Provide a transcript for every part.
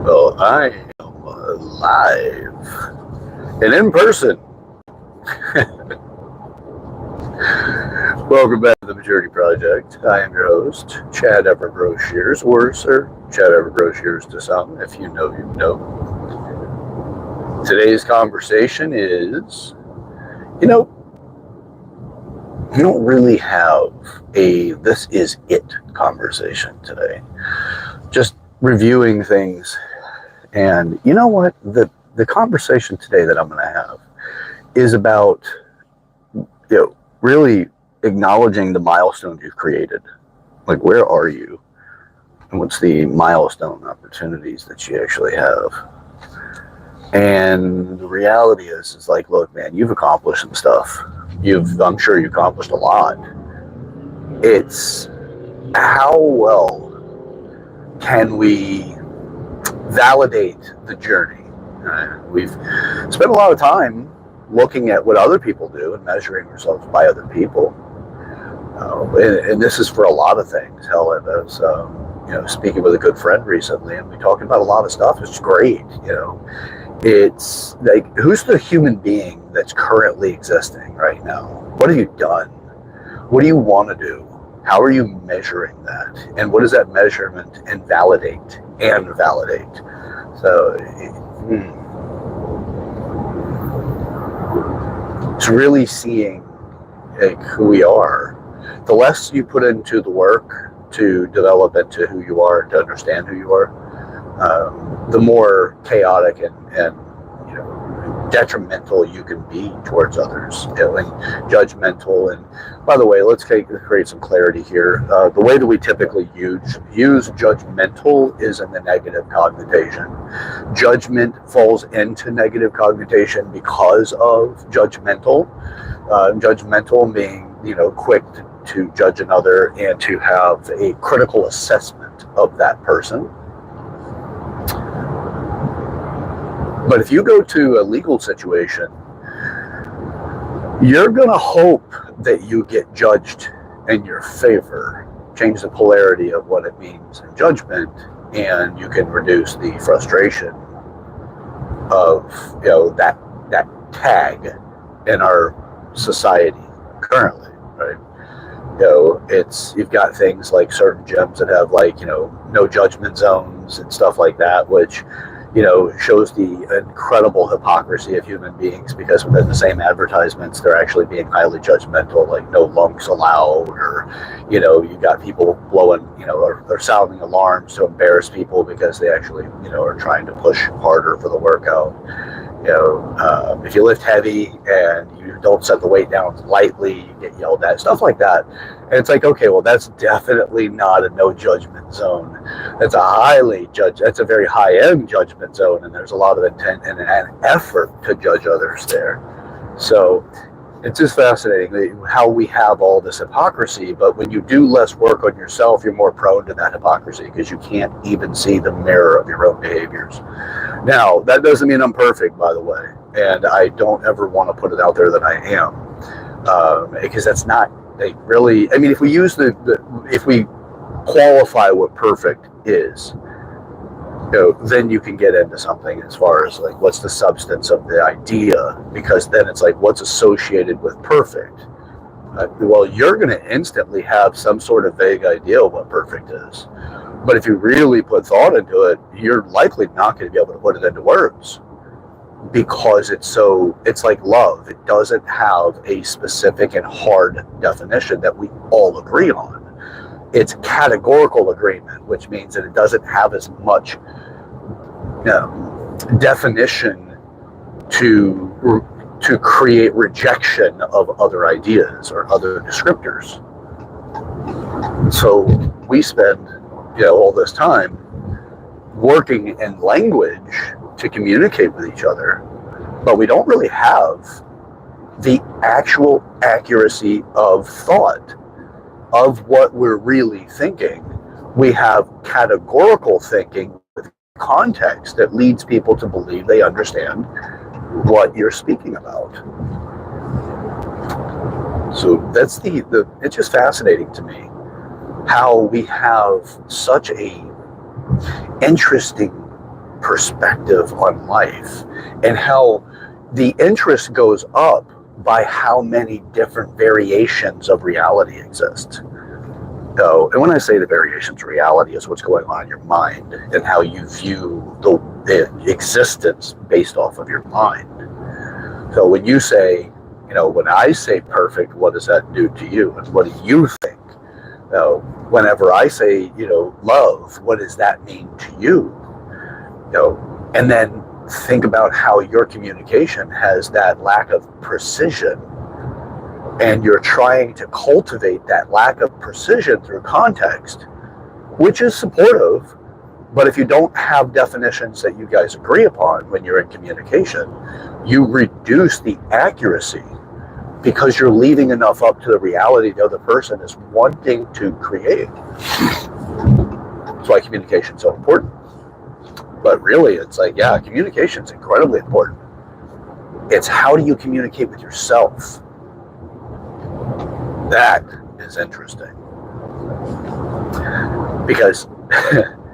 Well, I am live and in person. Welcome back to the Maturity Project. I am your host, Chad Ever Broshears, or Sir Chad Ever Broshears to some. If you know, you know. Today's conversation is, you know, we don't really have a this is it conversation today. Just reviewing things. And you know what? The conversation today that I'm going to have is about, really acknowledging the milestones you've created. Like, where are you? And what's the milestone opportunities that you actually have? And the reality is like, look, man, you've accomplished some stuff. I'm sure you accomplished a lot. It's how well can we validate the journey? We've spent a lot of time looking at what other people do and measuring ourselves by other people. And this is for a lot of things. Hell, I was, speaking with a good friend recently, and we talked about a lot of stuff. It's great, It's like, who's the human being that's currently existing right now? What have you done? What do you want to do? How are you measuring that? And what does that measurement invalidate and validate? So, it's really seeing like who we are. The less you put into the work to develop into who you are and to understand who you are, the more chaotic and detrimental you can be towards others, and judgmental. And by the way, let's create some clarity here. The way that we typically use judgmental is in the negative connotation. Judgment falls into negative connotation because of judgmental. Judgmental being, quick to judge another and to have a critical assessment of that person. But if you go to a legal situation, you're going to hope that you get judged in your favor. Change the polarity of what it means in judgment, and you can reduce the frustration of that tag in our society currently, right? You've got things like certain gyms that have no judgment zones and stuff like that, which shows the incredible hypocrisy of human beings, because within the same advertisements, they're actually being highly judgmental, like no lunks allowed, or, you got people blowing, or sounding alarms to embarrass people because they actually, are trying to push harder for the workout. If you lift heavy and you don't set the weight down lightly, you get yelled at, stuff like that. And it's like, okay, well, that's definitely not a no judgment zone. That's a very high end judgment zone, and there's a lot of intent and an effort to judge others there. So it's just fascinating how we have all this hypocrisy, but when you do less work on yourself, you're more prone to that hypocrisy because you can't even see the mirror of your own behaviors. Now, that doesn't mean I'm perfect, by the way, and I don't ever want to put it out there that I am, because that's not really. I mean, if we use if we qualify what perfect is, then you can get into something as far as like what's the substance of the idea, because then it's like what's associated with perfect. Well, you're going to instantly have some sort of vague idea of what perfect is. But if you really put thought into it, you're likely not going to be able to put it into words, because it's like love. It doesn't have a specific and hard definition that we all agree on. It's categorical agreement, which means that it doesn't have as much definition to create rejection of other ideas or other descriptors. So we spend all this time working in language to communicate with each other, but we don't really have the actual accuracy of thought of what we're really thinking. We have categorical thinking with context that leads people to believe they understand what you're speaking about. So that's it's just fascinating to me how we have such a interesting perspective on life, and how the interest goes up by how many different variations of reality exist. So, and when I say the variations of reality is what's going on in your mind and how you view the existence based off of your mind. So when you say, when I say perfect, what does that do to you? And what do you think? Whenever I say, love, what does that mean to you? And then think about how your communication has that lack of precision, and you're trying to cultivate that lack of precision through context, which is supportive. But if you don't have definitions that you guys agree upon when you're in communication, you reduce the accuracy because you're leaving enough up to the reality the other person is wanting to create. That's why communication is so important. But really, it's like, yeah, communication is incredibly important. It's how do you communicate with yourself? That is interesting. Because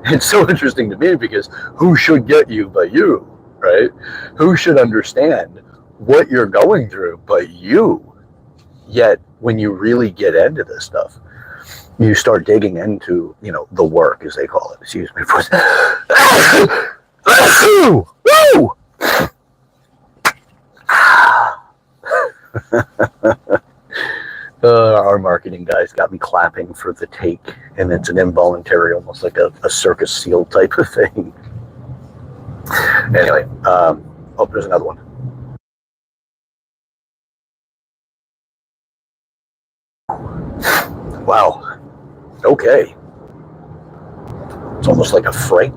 it's so interesting to me, because who should get you but you, right? Who should understand what you're going through but you? Yet when you really get into this stuff, you start digging into, the work, as they call it. Excuse me for our marketing guys got me clapping for the take, and it's an involuntary, almost like a circus seal type of thing. Anyway, there's another one. Wow. Okay. It's almost like a fright,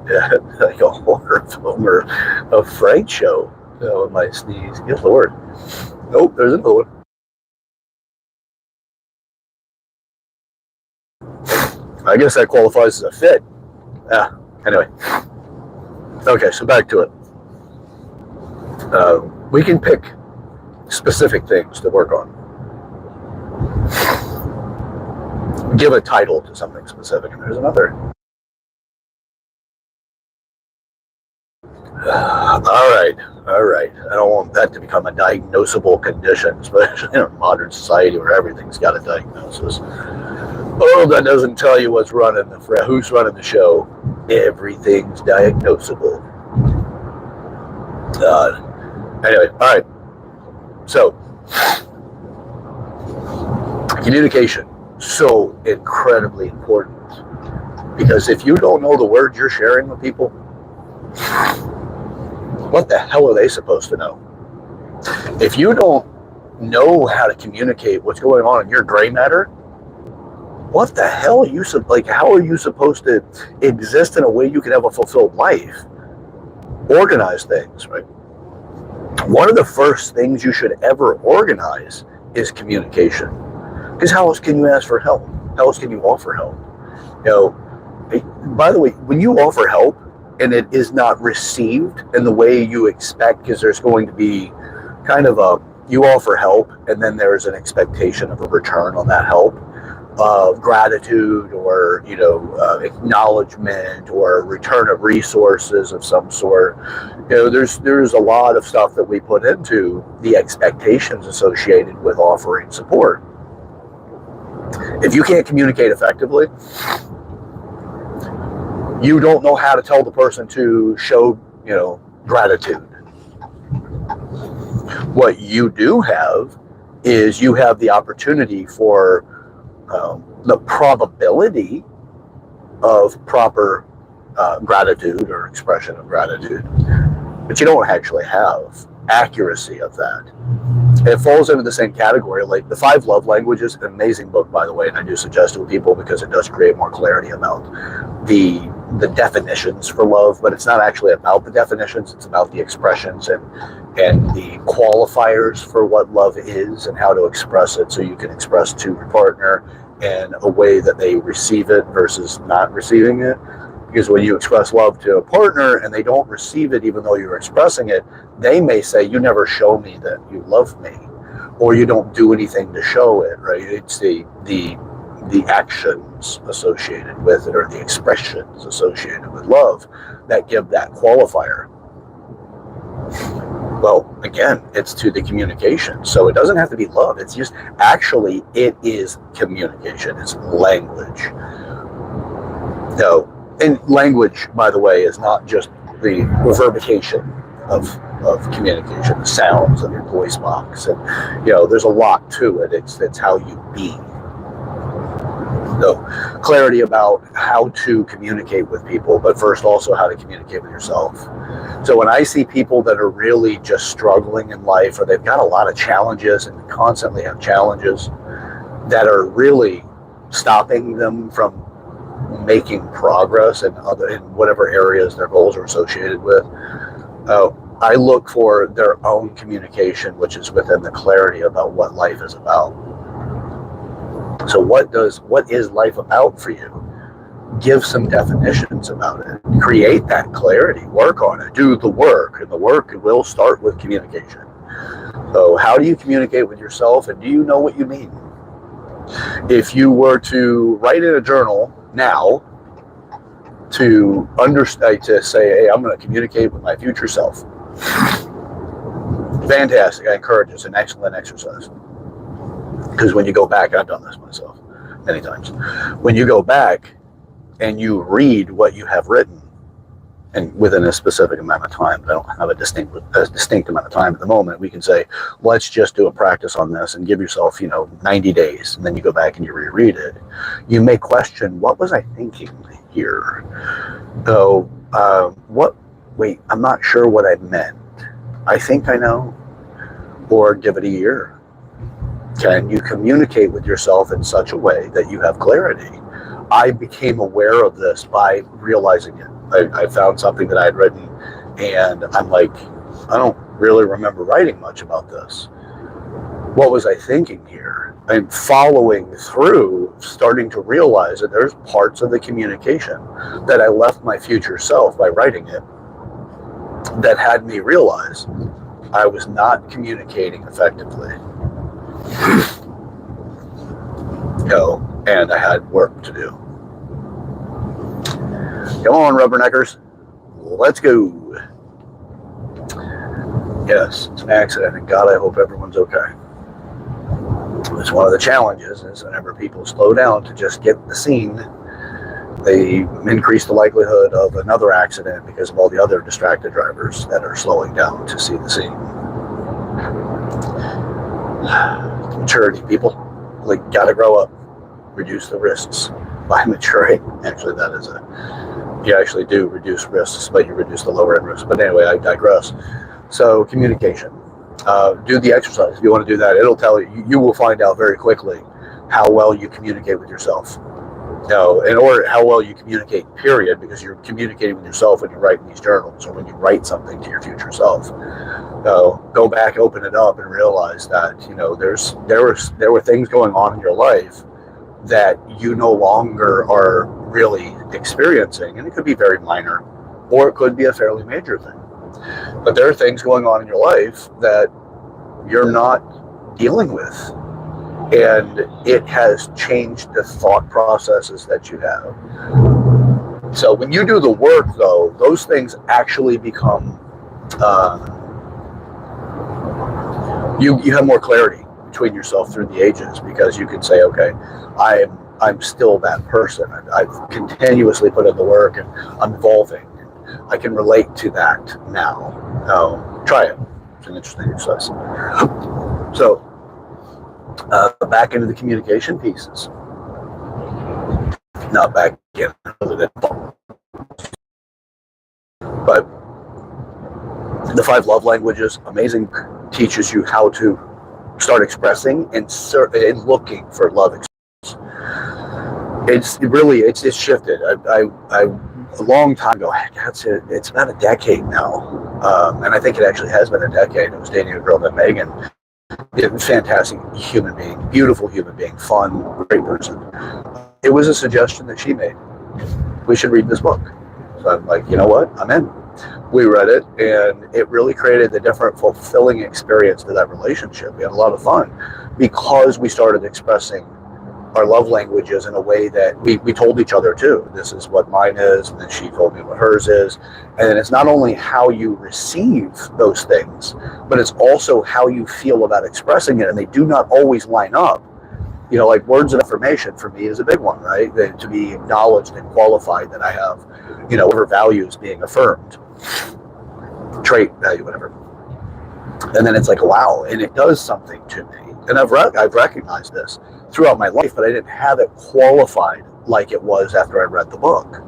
like a horror film or a fright show. Oh, it might sneeze. Good Lord. Oh, there's another one. I guess that qualifies as a fit. Anyway. Okay, so back to it. We can pick specific things to work on. Give a title to something specific, and there's another. All right. I don't want that to become a diagnosable condition, especially in a modern society where everything's got a diagnosis. Oh, that doesn't tell you who's running the show. Everything's diagnosable. Anyway, all right. So, communication, so incredibly important. Because if you don't know the words you're sharing with people, what the hell are they supposed to know? If you don't know how to communicate what's going on in your gray matter, what the hell are you how are you supposed to exist in a way you can have a fulfilled life? Organize things, right? One of the first things you should ever organize is communication. Because how else can you ask for help? How else can you offer help? By the way, when you offer help and it is not received in the way you expect, because there's going to be kind of you offer help and then there's an expectation of a return on that help, of gratitude or acknowledgement or return of resources of some sort. There's a lot of stuff that we put into the expectations associated with offering support. If you can't communicate effectively, you don't know how to tell the person to show gratitude. What you do have is you have the opportunity for the probability of proper gratitude or expression of gratitude, but you don't actually have accuracy of that. It falls into the same category like the 5 Love Languages, an amazing book, by the way, and I do suggest it with people because it does create more clarity about the definitions for love, but it's not actually about the definitions, it's about the expressions and the qualifiers for what love is and how to express it, so you can express to your partner in a way that they receive it versus not receiving it. Because when you express love to a partner and they don't receive it even though you're expressing it, they may say, you never show me that you love me, or you don't do anything to show it, right? It's the the actions associated with it or the expressions associated with love that give that qualifier? Well, again, it's to the communication. So it doesn't have to be love. It's just actually, it is communication. It's language. No, and language, by the way, is not just the reverberation of communication, the sounds of your voice box, and there's a lot to it. It's how you be. So clarity about how to communicate with people, but first also how to communicate with yourself. So when I see people that are really just struggling in life, or they've got a lot of challenges and constantly have challenges that are really stopping them from making progress in whatever areas their goals are associated with, I look for their own communication, which is within the clarity about what life is about. So what is life about for you? Give some definitions about it. Create that clarity. Work on it. Do the work. And the work will start with communication. So how do you communicate with yourself, and do you know what you mean? If you were to write in a journal now to say, hey, I'm going to communicate with my future self. Fantastic. I encourage it. It's an excellent exercise. Because when you go back, I've done this myself many times. When you go back and you read what you have written, and within a specific amount of time, I don't have a distinct amount of time at the moment, we can say, let's just do a practice on this and give yourself, 90 days. And then you go back and you reread it. You may question, what was I thinking here? So, I'm not sure what I meant. I think I know. Or give it a year. Can you communicate with yourself in such a way that you have clarity? I became aware of this by realizing it. I found something that I had written, and I'm like, I don't really remember writing much about this. What was I thinking here? And following through, starting to realize that there's parts of the communication that I left my future self by writing it that had me realize I was not communicating effectively. And I had work to do. Come on, rubberneckers. Let's go. Yes, it's an accident, and God, I hope everyone's okay. It's one of the challenges is whenever people slow down to just get the scene, they increase the likelihood of another accident because of all the other distracted drivers that are slowing down to see the scene. Maturity, people. Like, gotta grow up. Reduce the risks by maturing. Actually, you actually do reduce risks, but you reduce the lower end risks. But anyway, I digress. So communication. Do the exercise. If you want to do that, it'll tell you. You will find out very quickly how well you communicate with yourself. Or how well you communicate, period, because you're communicating with yourself when you're writing these journals or when you write something to your future self. Go back, open it up, and realize that there were things going on in your life that you no longer are really experiencing, and it could be very minor, or it could be a fairly major thing. But there are things going on in your life that you're not dealing with, and it has changed the thought processes that you have. So when you do the work, though, those things actually become you have more clarity between yourself through the ages, because you can say, okay, I'm still that person. I've continuously put in the work, and I'm evolving. I can relate to that now. Try it. It's an interesting exercise. So back into the communication pieces. Not back in, but the 5 love languages, amazing, teaches you how to start expressing and looking for love experience. It's shifted. I a long time ago, it's about a decade now, and I think it actually has been a decade. I was dating a girl named Megan. Fantastic human being, beautiful human being, fun, great person. It was a suggestion that she made. We should read this book. So I'm like, you know what? I'm in. We read it, and it really created a different, fulfilling experience to that relationship. We had a lot of fun because we started expressing our love languages in a way that we told each other too. This is what mine is, and then she told me what hers is. And then it's not only how you receive those things, but it's also how you feel about expressing it, and they do not always line up. Like words of affirmation for me is a big one, right? To be acknowledged and qualified that I have, whatever values being affirmed, trait, value, whatever. And then it's like, wow, and it does something to me. And I've recognized this throughout my life, but I didn't have it qualified like it was after I read the book.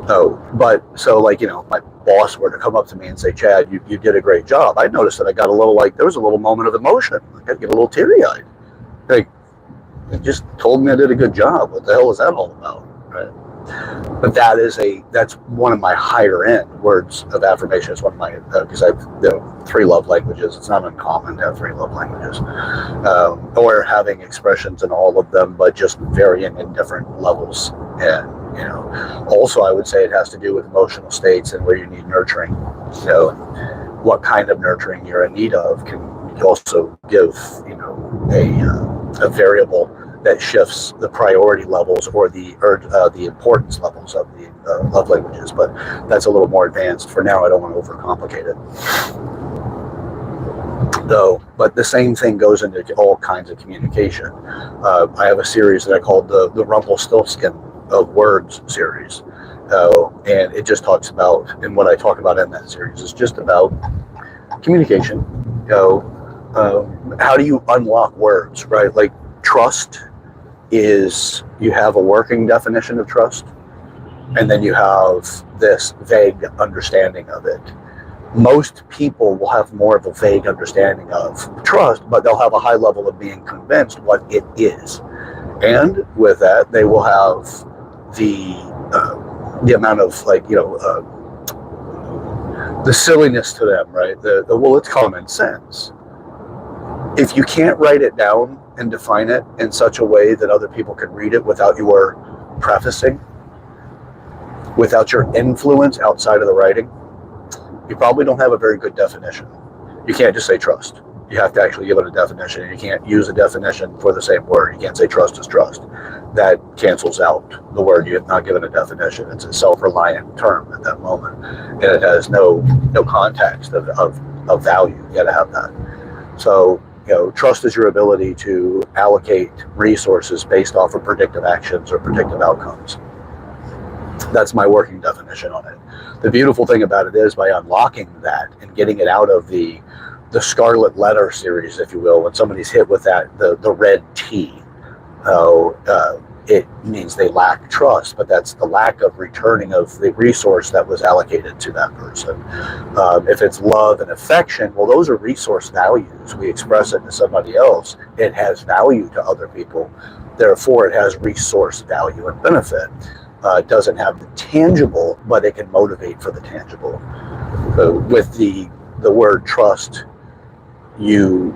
So my boss were to come up to me and say, Chad, you did a great job. I noticed that I got a little, there was a little moment of emotion. I get a little teary-eyed. It just told me I did a good job. What the hell is that all about, right? But that's one of my higher end words of affirmation. It's one of my, because I've 3 love languages. It's not uncommon to have 3 love languages, or having expressions in all of them, but just varying in different levels. And also I would say it has to do with emotional states and where you need nurturing. What kind of nurturing you're in need of can also give a variable that shifts the priority levels or the importance levels of the love languages. But that's a little more advanced. For now, I don't want to overcomplicate it. But the same thing goes into all kinds of communication. I have a series that I call the Rumpelstiltskin of Words series. And it just talks about, and what I talk about in that series is just about communication. How do you unlock words, right? Like trust is, you have a working definition of trust, and then you have this vague understanding of it. Most people will have more of a vague understanding of trust, but they'll have a high level of being convinced what it is. And with that, they will have the amount of the silliness to them, right? Well, it's common sense. If you can't write it down and define it in such a way that other people can read it without your prefacing, without your influence outside of the writing, you probably don't have a very good definition. You can't just say trust. You have to actually give it a definition, and you can't use a definition for the same word. You can't say trust is trust. That cancels out the word. You have not given a definition. It's a self-reliant term at that moment, and it has no context of value. You got to have that. So, trust is your ability to allocate resources based off of predictive actions or predictive outcomes. That's my working definition on it. The beautiful thing about it is, by unlocking that and getting it out of the scarlet letter series, if you will, when somebody's hit with that, the red T, it means they lack trust, but that's the lack of returning of the resource that was allocated to that person. If it's love and affection, well, those are resource values. We express it to somebody else. It has value to other people. Therefore, it has resource value and benefit. It doesn't have the tangible, but it can motivate for the tangible. With the word trust, you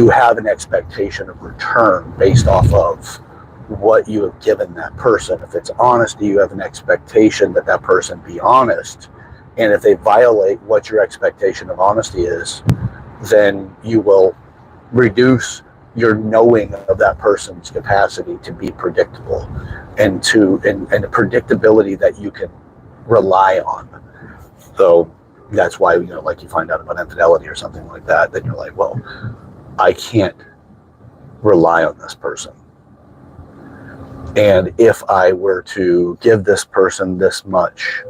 have an expectation of return based off of what you have given that person. If it's honesty, you have an expectation that that person be honest. And if they violate what your expectation of honesty is, then you will reduce your knowing of that person's capacity to be predictable and the predictability that you can rely on. So that's why, like you find out about infidelity or something like that, then you're like, well, I can't rely on this person. And if I were to give this person this much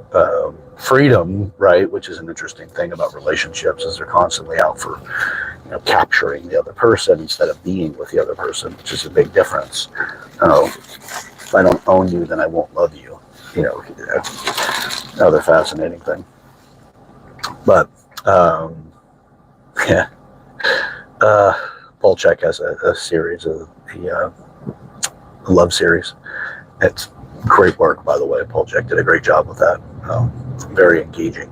freedom, right, which is an interesting thing about relationships, is they're constantly out for capturing the other person instead of being with the other person, which is a big difference. If I don't own you, then I won't love you. That's another fascinating thing. But yeah, Paul Chek has a series of the love series. It's great work, by the way. Paul Chek did a great job with that. Very engaging.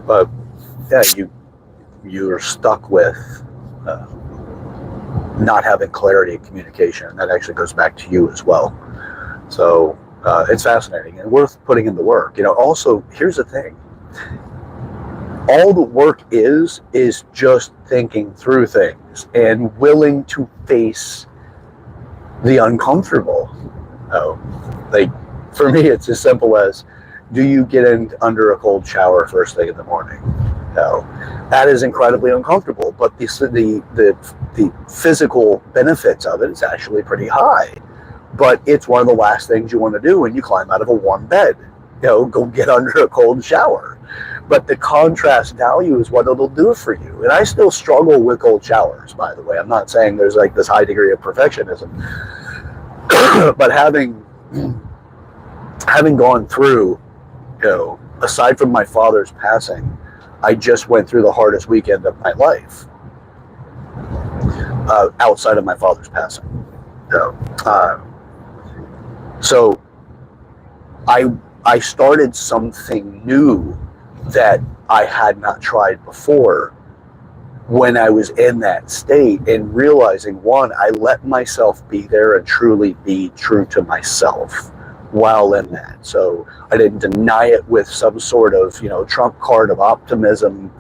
But yeah, you're stuck with not having clarity in communication. That actually goes back to you as well. So it's fascinating and worth putting in the work. Also, here's the thing. All the work is just thinking through things and willing to face the uncomfortable. Oh, like for me, it's as simple as, do you get in under a cold shower first thing in the morning? No, that is incredibly uncomfortable. But the physical benefits of it is actually pretty high. But it's one of the last things you want to do when you climb out of a warm bed. Go get under a cold shower. But the contrast value is what it'll do for you. And I still struggle with cold showers, by the way. I'm not saying there's like this high degree of perfectionism. But having gone through, aside from my father's passing, I just went through the hardest weekend of my life, outside of my father's passing. So I started something new that I had not tried before when I was in that state, and realizing, one, I let myself be there and truly be true to myself while in that. So I didn't deny it with some sort of, trump card of optimism,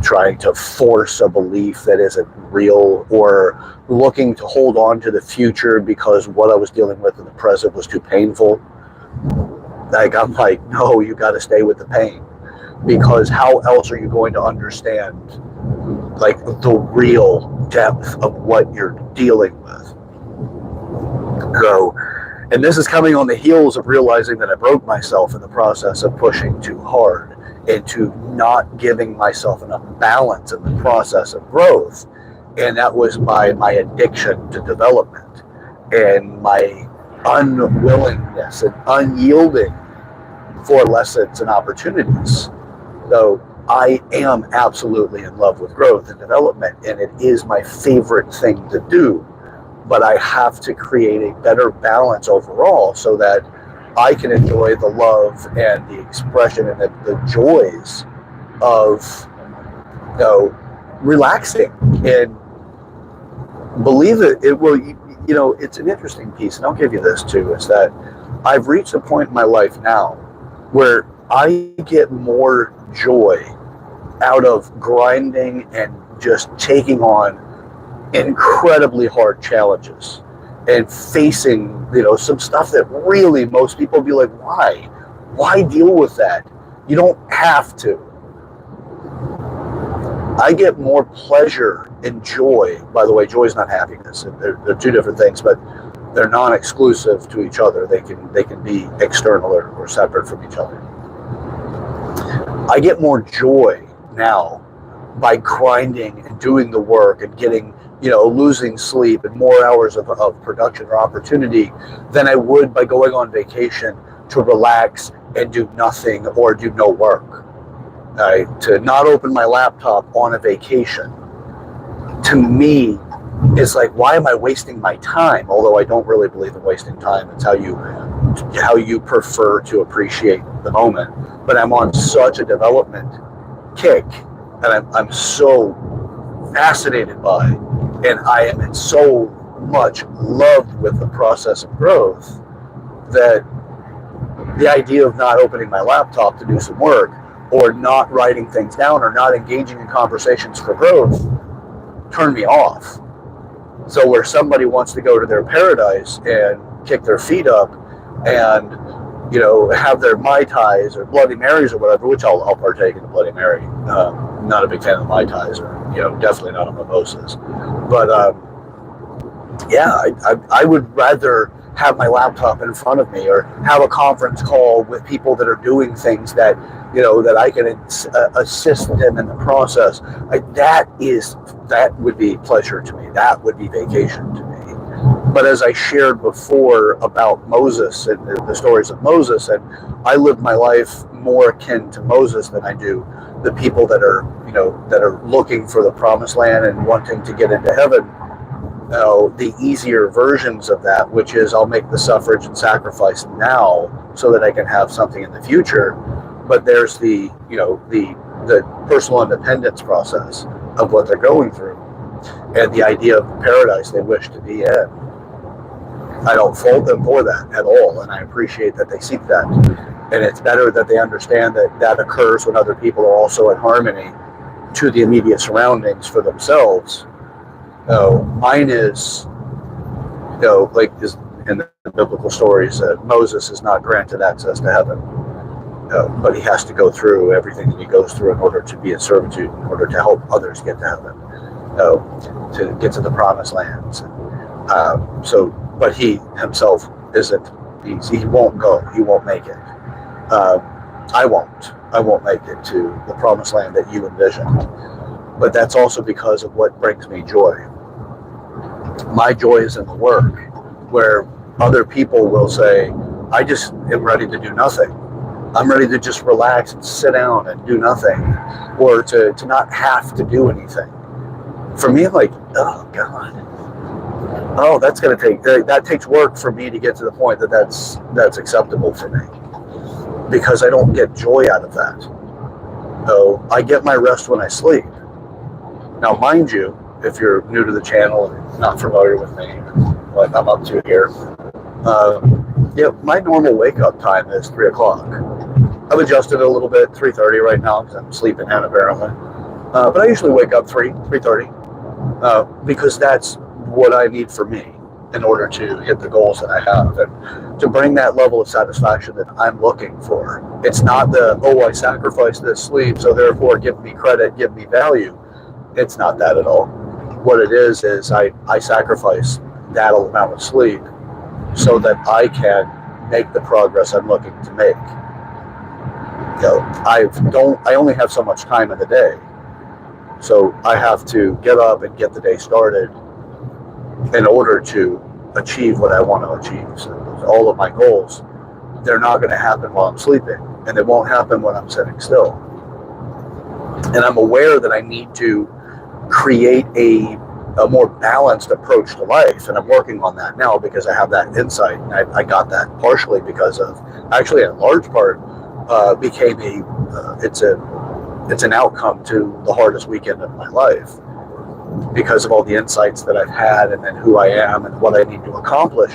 trying to force a belief that isn't real, or looking to hold on to the future because what I was dealing with in the present was too painful. I'm like, no, you got to stay with the pain, because how else are you going to understand like the real depth of what you're dealing with? So, and this is coming on the heels of realizing that I broke myself in the process of pushing too hard, and to not giving myself enough balance in the process of growth. And that was by my addiction to development and my unwillingness and unyielding for lessons and opportunities. So I am absolutely in love with growth and development, and it is my favorite thing to do. But I have to create a better balance overall so that I can enjoy the love and the expression and the joys of, relaxing. And believe it will, it's an interesting piece, and I'll give you this too, is that I've reached a point in my life now where I get more joy out of grinding and just taking on incredibly hard challenges and facing, some stuff that really most people be like, why deal with that? You don't have to. I get more pleasure and joy. By the way, joy is not happiness. They're two different things, but they're non-exclusive to each other. They can be external or separate from each other. I get more joy now by grinding and doing the work and getting, losing sleep and more hours of production or opportunity than I would by going on vacation to relax and do nothing or do no work. To not open my laptop on a vacation, to me, is like, why am I wasting my time? Although I don't really believe in wasting time. It's how you prefer to appreciate the moment. But I'm on such a development kick, and I'm so fascinated by, and I am in so much love with the process of growth, that the idea of not opening my laptop to do some work, or not writing things down, or not engaging in conversations for growth, turn me off. So where somebody wants to go to their paradise and kick their feet up and, have their Mai Tais or Bloody Marys or whatever, which I'll partake in the Bloody Mary. Not a big fan of Mai Tais, or, definitely not on mimosas. But, I would rather have my laptop in front of me, or have a conference call with people that are doing things that, that I can assist them in the process. That would be pleasure to me. That would be vacation to me. But as I shared before about Moses and the stories of Moses, and I live my life more akin to Moses than I do the people that are, that are looking for the promised land and wanting to get into heaven. The easier versions of that, which is, I'll make the suffrage and sacrifice now so that I can have something in the future. But there's the personal independence process of what they're going through, and the idea of the paradise they wish to be in. I don't fault them for that at all, and I appreciate that they seek that. And it's better that they understand that that occurs when other people are also in harmony to the immediate surroundings for themselves. Mine is, like is in the biblical stories, Moses is not granted access to heaven, but he has to go through everything that he goes through in order to be in servitude, in order to help others get to heaven, to get to the promised lands. But he himself isn't. He won't go. He won't make it. I won't. I won't make it to the promised land that you envisioned. But that's also because of what brings me joy. My joy is in the work, where other people will say, I just am ready to do nothing. I'm ready to just relax and sit down and do nothing, or to not have to do anything. For me, I'm like, oh God, oh, that's going to take, that takes work for me to get to the point that that's acceptable for me, because I don't get joy out of that. So I get my rest when I sleep. Now, mind you, if you're new to the channel and not familiar with me, what I'm up to here, my normal wake up time is 3 o'clock. I've adjusted a little bit, 3:30 right now because I'm sleeping in apparently. But I usually wake up 3:30, because that's what I need for me in order to hit the goals that I have and to bring that level of satisfaction that I'm looking for. It's not I sacrificed this sleep, so therefore give me credit, give me value. It's not that at all. What it is I sacrifice that amount of sleep so that I can make the progress I'm looking to make. I only have so much time in the day, so I have to get up and get the day started in order to achieve what I want to achieve. So all of my goals, they're not going to happen while I'm sleeping, and they won't happen when I'm sitting still. And I'm aware that I need to create a more balanced approach to life, and I'm working on that now because I have that insight. And I got that partially because of, actually in large part, became it's an outcome to the hardest weekend of my life, because of all the insights that I've had, and then who I am and what I need to accomplish,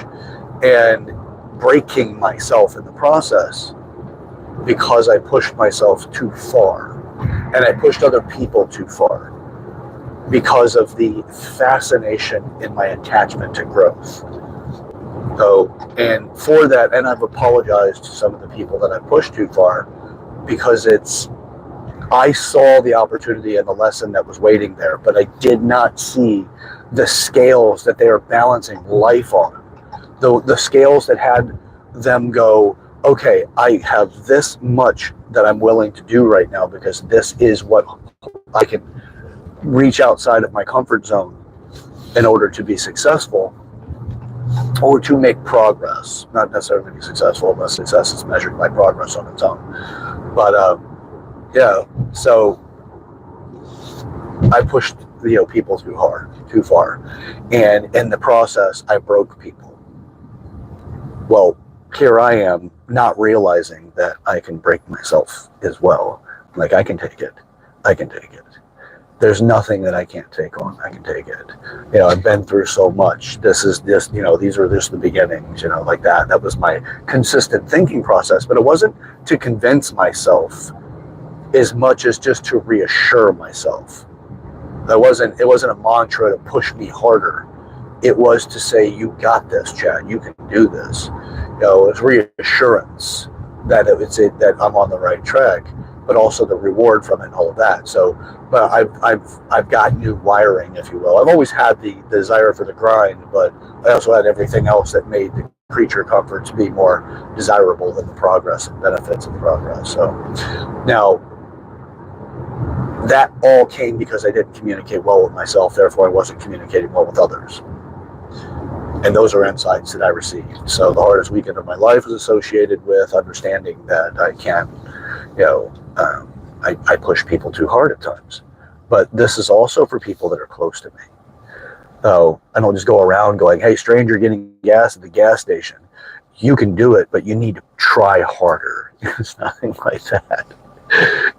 and breaking myself in the process because I pushed myself too far, and I pushed other people too far because of the fascination in my attachment to growth. So, and for that, and I've apologized to some of the people that I pushed too far, because I saw the opportunity and the lesson that was waiting there, but I did not see the scales that they are balancing life on. The scales that had them go, okay, I have this much that I'm willing to do right now because this is what I can reach outside of my comfort zone in order to be successful, or to make progress. Not necessarily be successful, but success is measured by progress on its own. But so I pushed people too far, and in the process I broke people. Well, here I am not realizing that I can break myself as well. Like, I can take it. There's nothing that I can't take on. I can take it. I've been through so much. This is just, these are just the beginnings, like that. That was my consistent thinking process, but it wasn't to convince myself as much as just to reassure myself. It wasn't a mantra to push me harder. It was to say, you got this, Chad, you can do this. It's reassurance that that I'm on the right track, but also the reward from it and all of that. So, but I've got new wiring, if you will. I've always had the desire for the grind, but I also had everything else that made the creature comforts be more desirable than the progress and benefits of the progress. So now, that all came because I didn't communicate well with myself, therefore I wasn't communicating well with others. And those are insights that I received. So the hardest weekend of my life is associated with understanding that I can't, I push people too hard at times. But this is also for people that are close to me. So I don't just go around going, hey, stranger getting gas at the gas station. You can do it, but you need to try harder. It's nothing like that.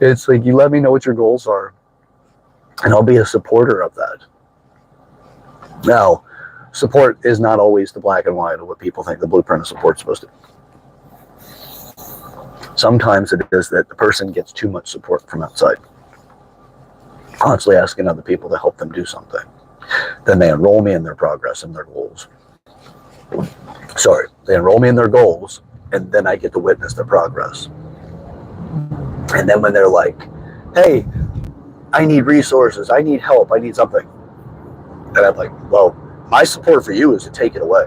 It's like, you let me know what your goals are, and I'll be a supporter of that. Now, support is not always the black and white of what people think the blueprint of support is supposed to be. Sometimes it is that the person gets too much support from outside, constantly asking other people to help them do something. Then they enroll me in their progress and their goals. Sorry, they enroll me in their goals, and then I get to witness their progress. And then when they're like, hey, I need resources, I need help, I need something. And I'm like, well, my support for you is to take it away.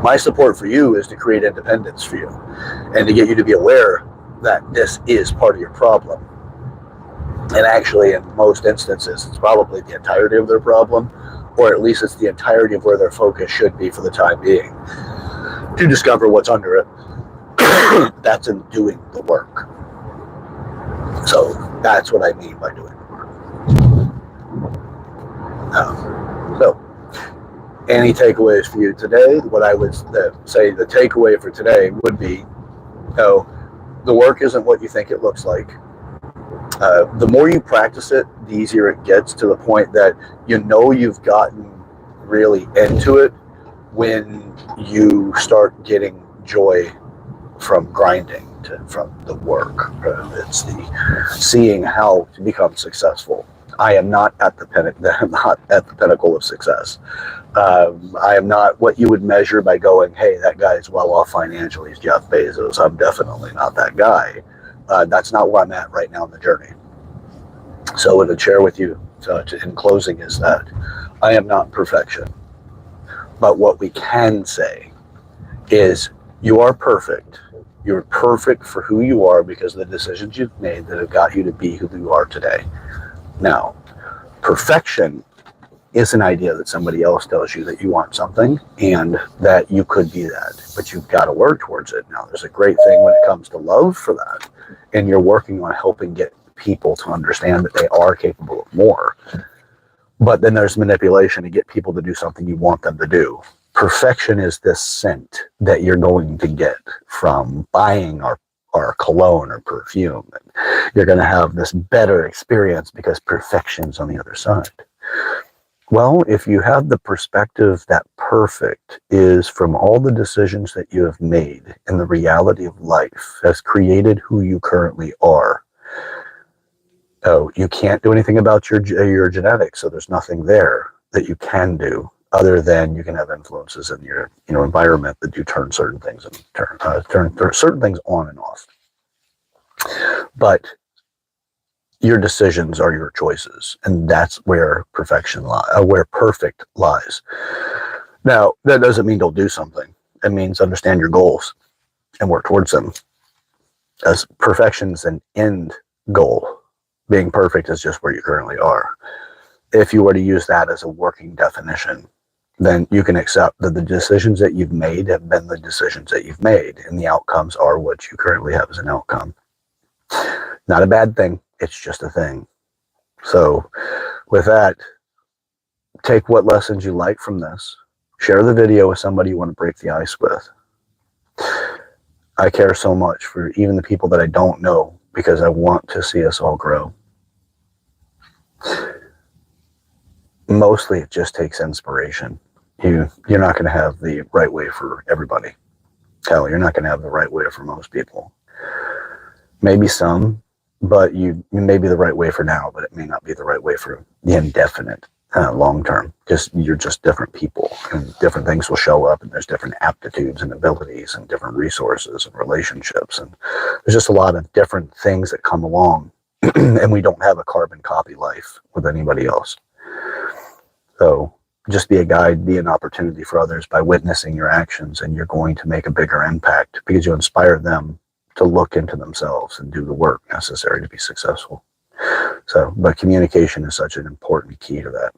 My support for you is to create independence for you and to get you to be aware that this is part of your problem. And actually, in most instances, it's probably the entirety of their problem, or at least it's the entirety of where their focus should be for the time being. To discover what's under it, that's in doing the work. So that's what I mean by doing the work. So, any takeaways for you today? What I would say the takeaway for today would be, the work isn't what you think it looks like. The more you practice it, the easier it gets, to the point that you've gotten really into it when you start getting joy from grinding, from the work. It's the seeing how to become successful. I am not at the pinnacle of success. I am not what you would measure by going, hey, that guy's well off financially, he's Jeff Bezos. I'm definitely not that guy. That's not where I'm at right now in the journey. So what I'd share with you in closing is that I am not perfection. But what we can say is you are perfect. You're perfect for who you are because of the decisions you've made that have got you to be who you are today. Now, perfection is an idea that somebody else tells you that you want something and that you could be that, but you've got to work towards it. Now, there's a great thing when it comes to love for that, and you're working on helping get people to understand that they are capable of more. But then there's manipulation to get people to do something you want them to do. Perfection is this scent that you're going to get from buying our cologne or perfume. And you're going to have this better experience because perfection's on the other side. Well, if you have the perspective that perfect is from all the decisions that you have made and the reality of life has created who you currently are. Oh, you can't do anything about your genetics, so there's nothing there that you can do other than you can have influences in your environment that you turn certain things and turn certain things on and off. But your decisions are your choices, and that's where where perfect lies. Now, that doesn't mean don't do something. It means understand your goals and work towards them. As perfection's an end goal, being perfect is just where you currently are. If you were to use that as a working definition, then you can accept that the decisions that you've made have been the decisions that you've made, and the outcomes are what you currently have as an outcome. Not a bad thing. It's just a thing. So with that, take what lessons you like from this. Share the video with somebody you want to break the ice with. I care so much for even the people that I don't know because I want to see us all grow. Mostly it just takes inspiration. You're not going to have the right way for everybody. Hell, you're not going to have the right way for most people. Maybe some, but you may be the right way for now, but it may not be the right way for the indefinite long term, because you're just different people and different things will show up, and there's different aptitudes and abilities and different resources and relationships, and there's just a lot of different things that come along and we don't have a carbon copy life with anybody else. So just be a guide, be an opportunity for others by witnessing your actions, and you're going to make a bigger impact because you inspire them to look into themselves and do the work necessary to be successful. So, but communication is such an important key to that.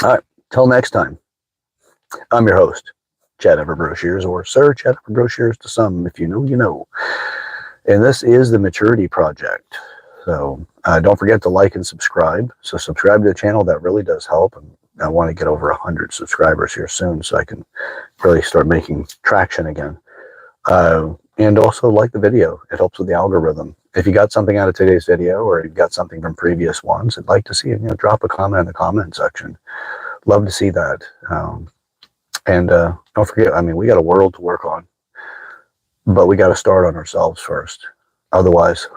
All right, till next time, I'm your host, Chad Ever Broshears, or Sir Chad Ever Broshears to some. If you know, you know. And this is the Maturity Project. So don't forget to like and subscribe. So subscribe to the channel. That really does help. And I want to get over 100 subscribers here soon so I can really start making traction again. And also like the video. It helps with the algorithm. If you got something out of today's video or you got something from previous ones, I'd like to see it. Drop a comment in the comment section. Love to see that. And don't forget, we got a world to work on, but we got to start on ourselves first. Otherwise,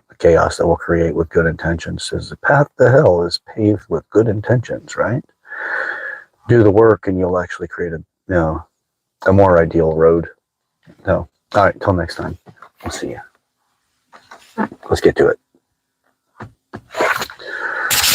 the chaos that we'll create with good intentions is the path to hell is paved with good intentions, right? do the work and you'll actually create a more ideal road. So, all right, till next time. We'll see you. Let's get to it.